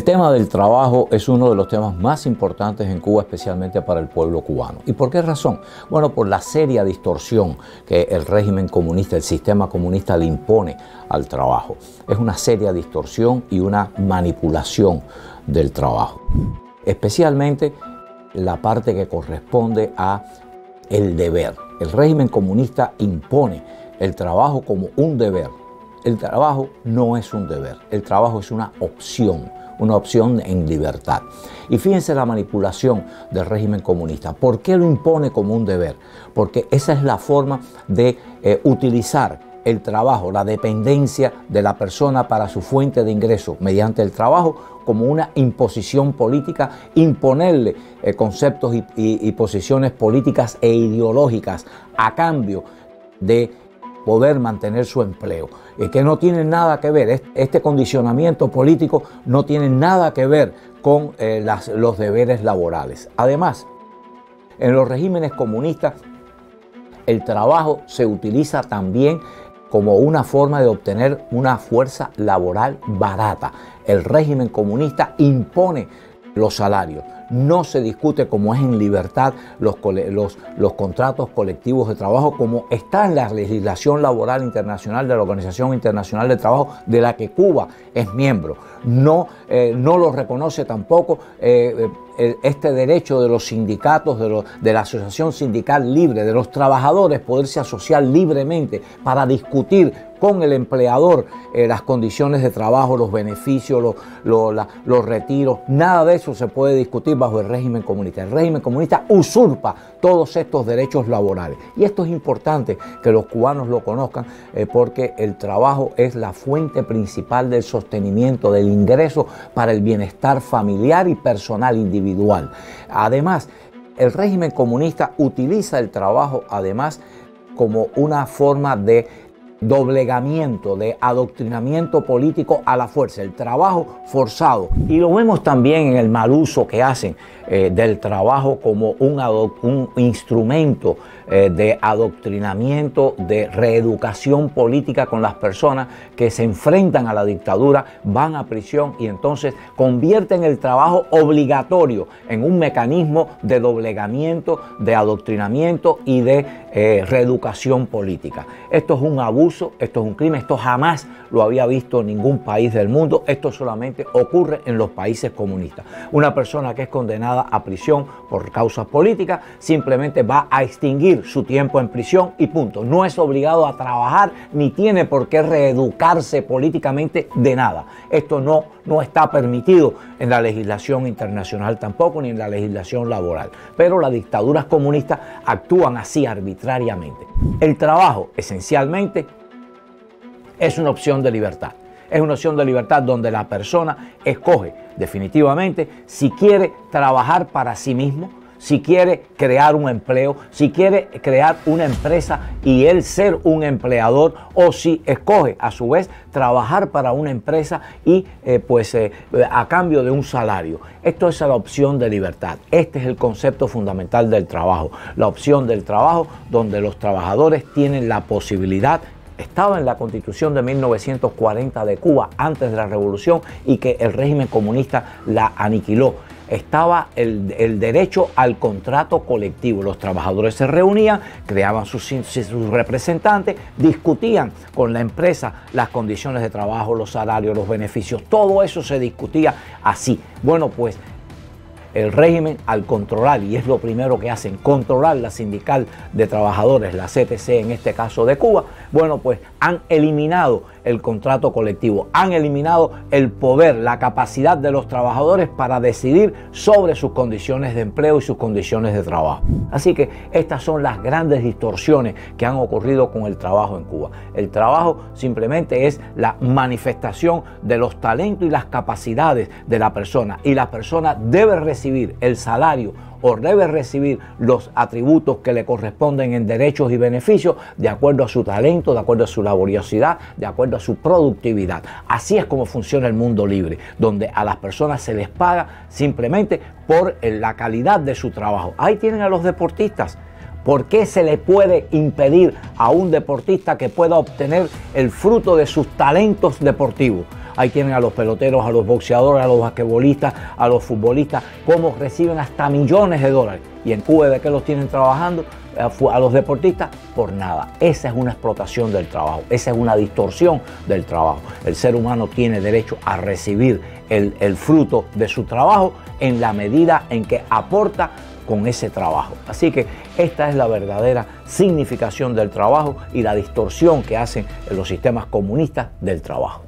El tema del trabajo es uno de los temas más importantes en Cuba, especialmente para el pueblo cubano. ¿Y por qué razón? Bueno, por la seria distorsión que el régimen comunista, el sistema comunista le impone al trabajo. Es una seria distorsión y una manipulación del trabajo. Especialmente la parte que corresponde a el deber. El régimen comunista impone el trabajo como un deber. El trabajo no es un deber, el trabajo es una opción en libertad. Y fíjense la manipulación del régimen comunista. ¿Por qué lo impone como un deber? Porque esa es la forma de utilizar el trabajo, la dependencia de la persona para su fuente de ingreso mediante el trabajo como una imposición política, imponerle conceptos y posiciones políticas e ideológicas a cambio de poder mantener su empleo, que no tiene nada que ver, este condicionamiento político no tiene nada que ver con los deberes laborales. Además, en los regímenes comunistas, el trabajo se utiliza también como una forma de obtener una fuerza laboral barata. El régimen comunista impone los salarios. No se discute, como es en libertad, los contratos colectivos de trabajo, como está en la legislación laboral internacional de la Organización Internacional de Trabajo, de la que Cuba es miembro. No lo reconoce tampoco este derecho de los sindicatos, de la asociación sindical libre, de los trabajadores, poderse asociar libremente para discutir con el empleador las condiciones de trabajo, los beneficios, los retiros. Nada de eso se puede discutir bajo el régimen comunista. El régimen comunista usurpa todos estos derechos laborales. Y esto es importante que los cubanos lo conozcan porque el trabajo es la fuente principal del sostenimiento, del ingreso para el bienestar familiar y personal individual. Además, el régimen comunista utiliza el trabajo además como una forma de doblegamiento, de adoctrinamiento político a la fuerza, el trabajo forzado. Y lo vemos también en el mal uso que hacen del trabajo como un instrumento de adoctrinamiento, de reeducación política con las personas que se enfrentan a la dictadura, van a prisión y entonces convierten el trabajo obligatorio en un mecanismo de doblegamiento, de adoctrinamiento y de reeducación política. Esto es un abuso, esto es un crimen, esto jamás lo había visto ningún país del mundo, esto solamente ocurre en los países comunistas. Una persona que es condenada a prisión por causas políticas simplemente va a extinguir su tiempo en prisión y punto. No es obligado a trabajar ni tiene por qué reeducarse políticamente de nada. Esto no está permitido en la legislación internacional tampoco, ni en la legislación laboral. Pero las dictaduras comunistas actúan así arbitrariamente. El trabajo, esencialmente, es una opción de libertad. Es una opción de libertad donde la persona escoge definitivamente si quiere trabajar para sí mismo, si quiere crear un empleo, si quiere crear una empresa y él ser un empleador, o si escoge a su vez trabajar para una empresa y a cambio de un salario. Esto es la opción de libertad. Este es el concepto fundamental del trabajo. La opción del trabajo donde los trabajadores tienen la posibilidad. Estaba en la Constitución de 1940 de Cuba, antes de la Revolución, y que el régimen comunista la aniquiló. Estaba el derecho al contrato colectivo. Los trabajadores se reunían, creaban sus representantes, discutían con la empresa las condiciones de trabajo, los salarios, los beneficios. Todo eso se discutía así. Bueno, pues el régimen, al controlar, y es lo primero que hacen, controlar la sindical de trabajadores, la CTC en este caso de Cuba, bueno, pues han eliminado el contrato colectivo, han eliminado el poder, la capacidad de los trabajadores para decidir sobre sus condiciones de empleo y sus condiciones de trabajo. Así que estas son las grandes distorsiones que han ocurrido con el trabajo en Cuba. El trabajo simplemente es la manifestación de los talentos y las capacidades de la persona, y la persona debe recibir el salario o debe recibir los atributos que le corresponden en derechos y beneficios de acuerdo a su talento, de acuerdo a su laboriosidad, de acuerdo a su productividad. Así es como funciona el mundo libre, donde a las personas se les paga simplemente por la calidad de su trabajo. Ahí tienen a los deportistas. ¿Por qué se le puede impedir a un deportista que pueda obtener el fruto de sus talentos deportivos? Ahí tienen a los peloteros, a los boxeadores, a los basquetbolistas, a los futbolistas, cómo reciben hasta millones de dólares. Y en Cuba, ¿de qué los tienen trabajando? A los deportistas, por nada. Esa es una explotación del trabajo, esa es una distorsión del trabajo. El ser humano tiene derecho a recibir el fruto de su trabajo en la medida en que aporta con ese trabajo. Así que esta es la verdadera significación del trabajo y la distorsión que hacen los sistemas comunistas del trabajo.